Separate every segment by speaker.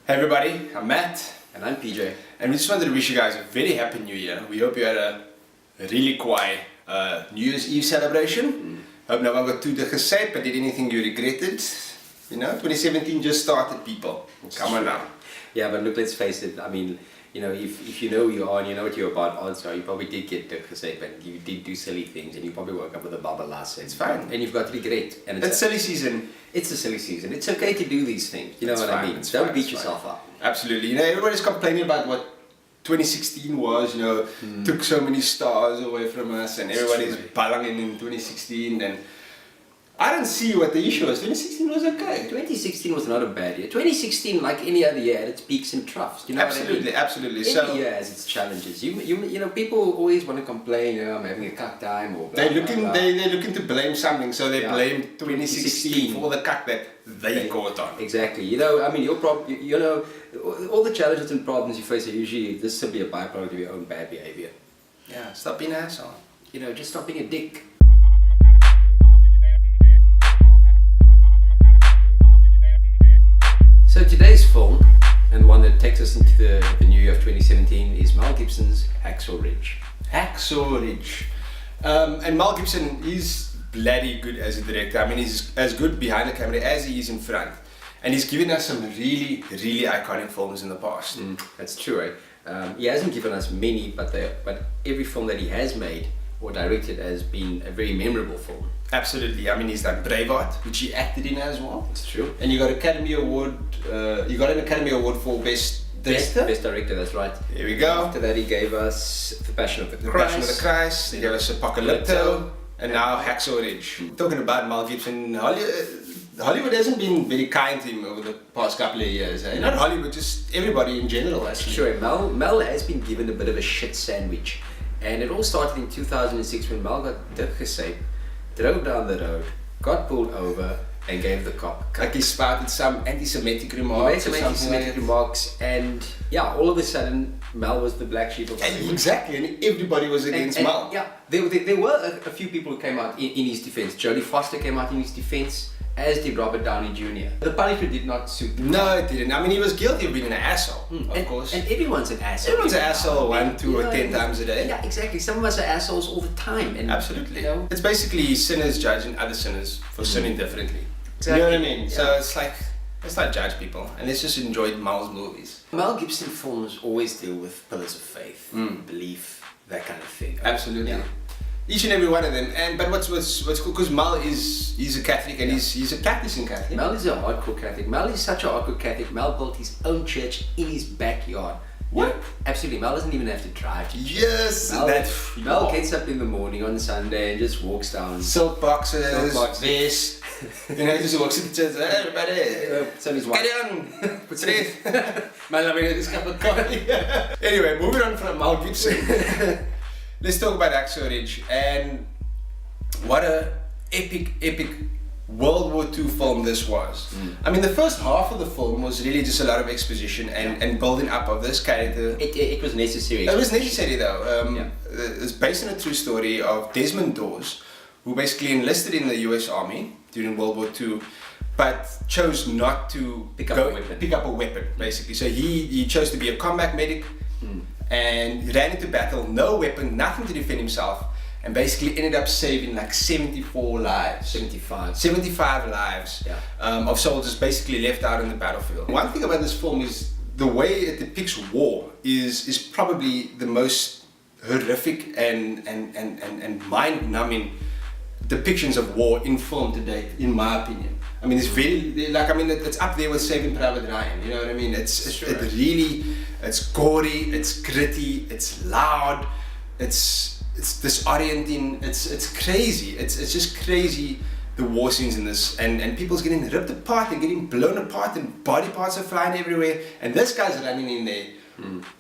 Speaker 1: Hey everybody, I'm Matt.
Speaker 2: And I'm PJ.
Speaker 1: And we just wanted to wish you guys a very happy new year. We hope you had a really quiet New Year's Eve celebration. Hope no one got too gesaid but did anything you regretted. You know, 2017 just started, people. Come on now.
Speaker 2: Yeah, but look, let's face it. I mean, you know, if you know who you are and you know what you're about, odds are you probably did get gesaid, but you did do silly things and you probably woke up with a bubble last.
Speaker 1: It's fine.
Speaker 2: And you've got regret. And
Speaker 1: it's silly season.
Speaker 2: It's a silly season. It's okay to do these things. You know
Speaker 1: It's
Speaker 2: what
Speaker 1: fine,
Speaker 2: I mean?
Speaker 1: it's
Speaker 2: Don't
Speaker 1: fine,
Speaker 2: beat
Speaker 1: it's
Speaker 2: yourself
Speaker 1: fine.
Speaker 2: up.
Speaker 1: Absolutely. You know, everybody's complaining about what 2016 was, you know, took so many stars away from us and everybody's ballanging in 2016 and I don't see what the issue was. 2016 was okay.
Speaker 2: 2016 was not a bad year. 2016, like any other year, had its peaks and troughs. You know
Speaker 1: Absolutely,
Speaker 2: what I mean?
Speaker 1: absolutely.
Speaker 2: Every year has its challenges. You know, people always want to complain, you know, I'm having a cuck time or blah,
Speaker 1: they're looking
Speaker 2: blah, blah.
Speaker 1: they're looking to blame something, so they blame 2016 for the cuck that they caught on.
Speaker 2: Exactly. You know, I mean, you know, all the challenges and problems you face are usually this simply a byproduct of your own bad behavior.
Speaker 1: Yeah, stop being an asshole.
Speaker 2: You know, just stop being a dick. So today's film, and the one that takes us into the new year of 2017, is Mel Gibson's Hacksaw Ridge.
Speaker 1: Hacksaw Ridge. And Mel Gibson is bloody good as a director. I mean, he's as good behind the camera as he is in front. And he's given us some really, really iconic films in the past.
Speaker 2: That's true, right? He hasn't given us many, but every film that he has made or directed has been a very memorable film.
Speaker 1: Absolutely. I mean, he's done Braveheart, which he acted in as well.
Speaker 2: It's true.
Speaker 1: And you got Academy Award. You got an Academy Award for Best Director.
Speaker 2: Best director, that's right.
Speaker 1: Here we go.
Speaker 2: After that, he gave us The Passion of the Christ.
Speaker 1: Passion of the Christ. He gave us Apocalypto, and now Hacksaw Ridge. Talking about Mel Gibson, Hollywood hasn't been very kind to him over the past couple of years. Eh? Not Hollywood, just everybody in general, actually.
Speaker 2: Sure, Mel has been given a bit of a shit sandwich. And it all started in 2006 when Mel got gesaid, drove down the road, got pulled over, and gave the cop.
Speaker 1: Like he spouted some anti-Semitic remarks.
Speaker 2: He made some anti-Semitic remarks, and yeah, all of a sudden, Mel was the black sheep of Hollywood.
Speaker 1: Exactly, and everybody was against Mel.
Speaker 2: Yeah, there were a few people who came out in his defense. Jodie Foster came out in his defense, as did Robert Downey Jr. The punishment did not suit them.
Speaker 1: No, it didn't. I mean, he was guilty of being an asshole, of course.
Speaker 2: And everyone's an asshole.
Speaker 1: Everyone's an asshole 1, 2, or 10 times a day.
Speaker 2: Yeah, exactly. Some of us are assholes all the time. And,
Speaker 1: absolutely.
Speaker 2: You know,
Speaker 1: it's basically sinners judging other sinners for sinning differently.
Speaker 2: Exactly.
Speaker 1: You know what I mean?
Speaker 2: Yeah.
Speaker 1: So it's like, let's not judge people and let's just enjoy Mel's movies.
Speaker 2: Mel Gibson films always deal with pillars of faith, belief, that kind of thing.
Speaker 1: Absolutely.
Speaker 2: Yeah.
Speaker 1: Each and every one of them. But what's cool, because Mel he's a Catholic and he's a practicing Catholic.
Speaker 2: Mel is a hardcore Catholic. Mel is such a hardcore Catholic. Mel built his own church in his backyard.
Speaker 1: What?
Speaker 2: You know, absolutely. Mel doesn't even have to drive to church.
Speaker 1: Yes,
Speaker 2: Mel gets up in the morning on Sunday and just walks down.
Speaker 1: Silk boxes, vest. You know, he just walks into church. Hey, everybody.
Speaker 2: It's on his wife.
Speaker 1: Carry on. What's it? Man, I'm having this cup of coffee. Anyway, moving on from Mel Gibson. Let's talk about Hacksaw Ridge and what a epic World War II film this was. I mean, the first half of the film was really just a lot of exposition and building up of this character.
Speaker 2: It was necessary.
Speaker 1: It was necessary though. It's based on a true story of Desmond Dawes, who basically enlisted in the US Army during World War II, but chose not to pick up a weapon, basically. So he chose to be a combat medic and he ran into battle, no weapon, nothing to defend himself, and basically ended up saving like 74 lives. 75 lives of soldiers basically left out on the battlefield. One thing about this film is the way it depicts war is probably the most horrific and mind-numbing depictions of war in film to date, in my opinion. I mean, it's very, like, I mean, it's up there with Saving Private Ryan, you know what I mean? It's gory, it's gritty, it's loud, it's disorienting, it's crazy, it's just crazy, the war scenes in this, and people's getting ripped apart and getting blown apart and body parts are flying everywhere, and this guy's running in there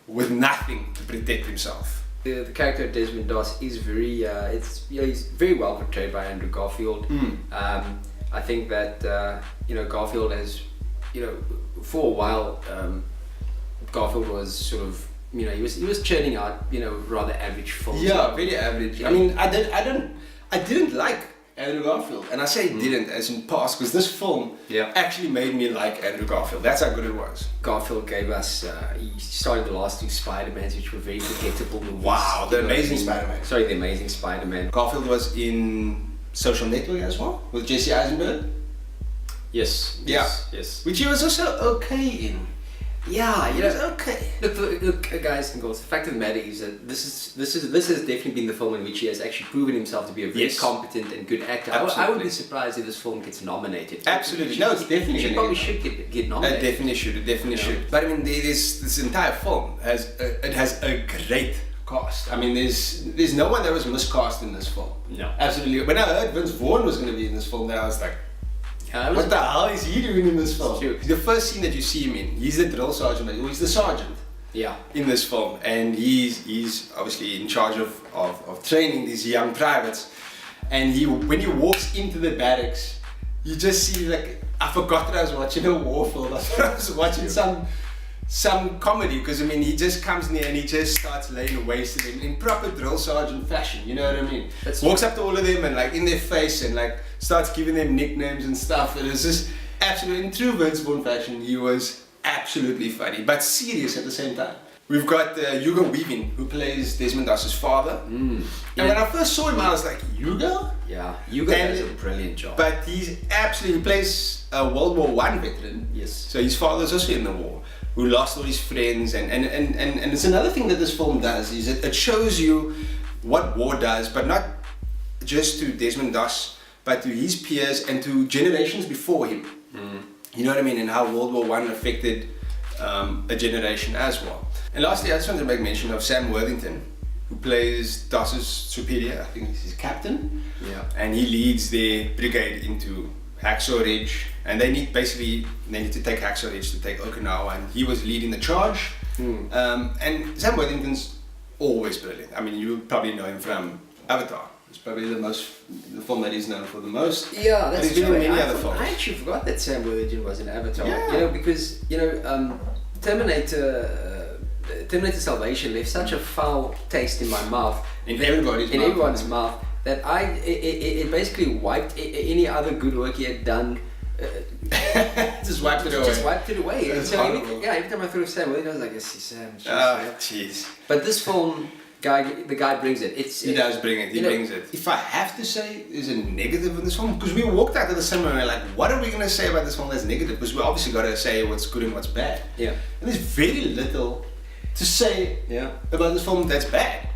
Speaker 1: with nothing to protect himself.
Speaker 2: The character of Desmond Doss is very, he's very well portrayed by Andrew Garfield. I think that, Garfield has, for a while, Garfield was sort of, he was churning out, rather average films.
Speaker 1: Yeah, very average. I mean, I didn't like Andrew Garfield. And I say didn't as in past because this film actually made me like Andrew Garfield. That's how good it was.
Speaker 2: Garfield gave us, he started the last 2 Spider-Mans, which were very forgettable movies.
Speaker 1: Wow, The Amazing Spiderman.
Speaker 2: Sorry, The Amazing Spider-Man.
Speaker 1: Garfield was in Social Network as well, with Jesse Eisenberg.
Speaker 2: Yes.
Speaker 1: Which he was also okay in.
Speaker 2: Yeah,
Speaker 1: It was okay.
Speaker 2: Look, guys and girls. The fact of the matter is that this has definitely been the film in which he has actually proven himself to be a very competent and good actor. I would be surprised if this film gets nominated.
Speaker 1: Absolutely, no, it's definitely.
Speaker 2: It probably should get nominated.
Speaker 1: It definitely should. But I mean, this entire film has a great cast. I mean, there's no one that was miscast in this film.
Speaker 2: No,
Speaker 1: absolutely. When I heard Vince Vaughn was going to be in this film, then I was like, what the hell is he doing in this film? The first scene that you see him in, he's the drill sergeant, or he's the sergeant.
Speaker 2: Yeah.
Speaker 1: In this film, and he's obviously in charge of training these young privates. And when he walks into the barracks, you just see like, I forgot that I was watching a war film. I thought I was watching some comedy, because I mean he just comes in there and he just starts laying waste to them in proper drill sergeant fashion, you know what I mean? Walks up to all of them and like in their face and like starts giving them nicknames and stuff. And it's just absolutely, in true Vince Vaughn fashion, he was absolutely funny but serious at the same time. We've got Hugo Weaving, who plays Desmond Doss's father. And when I first saw him, I was like, Hugo?
Speaker 2: Yeah, Hugo does a brilliant job.
Speaker 1: But he plays a World War I veteran.
Speaker 2: Yes.
Speaker 1: So his father's also in the war, who lost all his friends. And it's another thing that this film does, is it shows you what war does, but not just to Desmond Doss, but to his peers and to generations before him. You know what I mean? And how World War I affected a generation as well. And lastly, I just want to make mention of Sam Worthington, who plays Doss's superior. I think he's his captain.
Speaker 2: Yeah. And
Speaker 1: he leads their brigade into Hacksaw Ridge, and they need to take Hacksaw Ridge to take Okinawa, and he was leading the charge. And Sam Worthington's always brilliant. I mean, you probably know him from Avatar. It's probably the film that he's known for the most.
Speaker 2: Yeah, that's true.
Speaker 1: Been in many other films.
Speaker 2: I actually forgot that Sam Worthington was in Avatar.
Speaker 1: Yeah.
Speaker 2: You know, because Terminator Salvation left such a foul taste in my mouth,
Speaker 1: in everyone's
Speaker 2: mouth, that it basically wiped any other good work he had done.
Speaker 1: Just wiped it away.
Speaker 2: So every time I thought of Sam Worthington, I was like, I see Sam.
Speaker 1: Jeez.
Speaker 2: But this film, the guy brings it.
Speaker 1: He does bring it. He brings it. If I have to say there's a negative in this film, because we walked out of the cinema and we're like, what are we going to say about this film that's negative? Because we obviously got to say what's good and what's bad.
Speaker 2: Yeah.
Speaker 1: And there's very little to say about this film that's bad.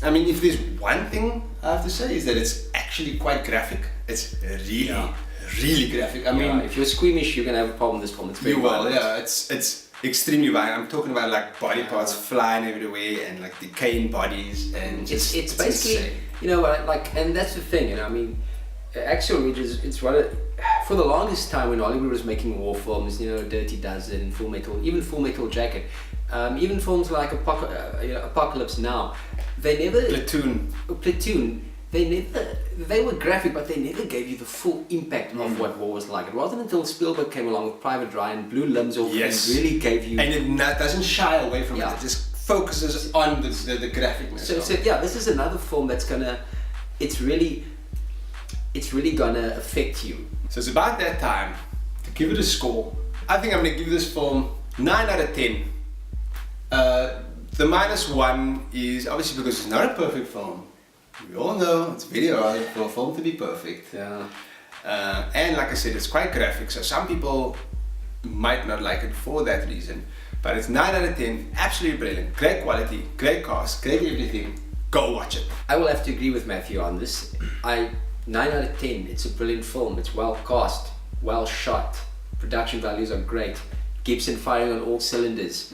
Speaker 1: I mean, if there's one thing I have to say, is that it's actually quite graphic. It's really graphic. I mean,
Speaker 2: if you're squeamish, you're gonna have a problem with this film. It's very
Speaker 1: violent. It's extremely violent. I'm talking about like body parts flying everywhere and like decaying bodies, and
Speaker 2: it's basically insane. And that's the thing. I mean, Hacksaw Ridge it's one of, for the longest time when Hollywood was making war films, Dirty Dozen, Full Metal Jacket, even films like Apocalypse Now, they never Platoon. They were graphic, but they never gave you the full impact of what war was like. It wasn't until Spielberg came along with Private Ryan, blew limbs off, and really gave you.
Speaker 1: And it doesn't shy away from it. It just focuses on the graphicness.
Speaker 2: So this is another film that's gonna. It's really gonna affect you.
Speaker 1: So it's about that time to give it a score. I think I'm gonna give this film 9 out of 10. The -1 is obviously because it's not a perfect film. We all know it's very hard for a film to be perfect.
Speaker 2: Yeah.
Speaker 1: And like I said, it's quite graphic, so some people might not like it for that reason. But it's 9 out of 10, absolutely brilliant. Great quality, great cast, great everything. Go watch it.
Speaker 2: I will have to agree with Matthew on this. 9 out of 10, it's a brilliant film. It's well cast, well shot, production values are great. Gibson firing on all cylinders,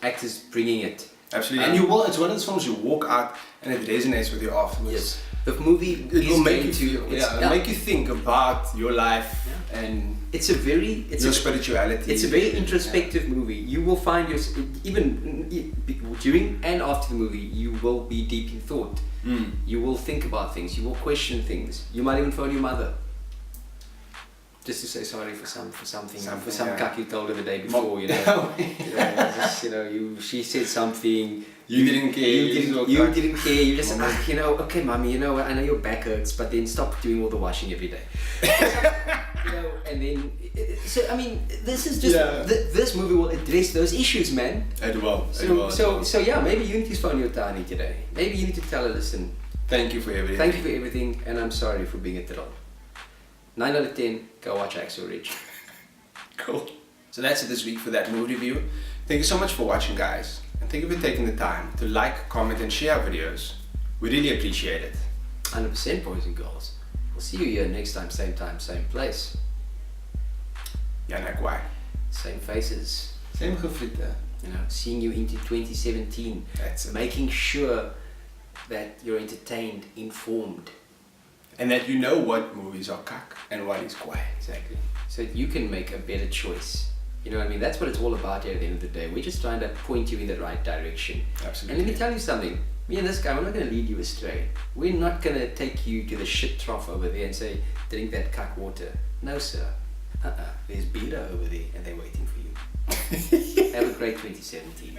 Speaker 2: actors bringing it.
Speaker 1: Absolutely, and it's one of those films you walk out and it resonates with you afterwards.
Speaker 2: Yes, the movie
Speaker 1: will make you think about your life and your spirituality.
Speaker 2: It's a very introspective movie. You will find even during and after the movie, you will be deep in thought. You will think about things. You will question things. You might even phone your mother. just to say sorry for something for some
Speaker 1: yeah.
Speaker 2: cuck you told her the day before, you know. She said something.
Speaker 1: You didn't care.
Speaker 2: You didn't care. You just you know, okay, mommy, you know, I know your back hurts, but then stop doing all the washing every day. You know, and then so I mean, this is just this movie will address those issues, man.
Speaker 1: It will.
Speaker 2: So yeah, maybe you need to phone your tiny today. Maybe you need to tell her, listen.
Speaker 1: Thank you for everything.
Speaker 2: Thank you for everything, and I'm sorry for being a troll. 9 out of 10, go watch Hacksaw Ridge.
Speaker 1: Cool. So that's it this week for that movie review. Thank you so much for watching, guys. And thank you for taking the time to like, comment, and share our videos. We really appreciate it.
Speaker 2: 100%, boys and girls. We'll see you here next time, same place.
Speaker 1: Ja, nou, kwaai.
Speaker 2: Same faces.
Speaker 1: Same gefritte.
Speaker 2: You know, seeing you into 2017.
Speaker 1: That's it.
Speaker 2: Making sure that you're entertained, informed.
Speaker 1: And that you know what movies are kak and what is kwaai.
Speaker 2: Exactly. So that you can make a better choice. You know what I mean? That's what it's all about here at the end of the day. We're just trying to point you in the right direction.
Speaker 1: Absolutely.
Speaker 2: And let me tell you something. Me and this guy, we're not going to lead you astray. We're not going to take you to the shit trough over there and say, drink that cuck water. No, sir. There's beer over there and they're waiting for you. Have a great 2017.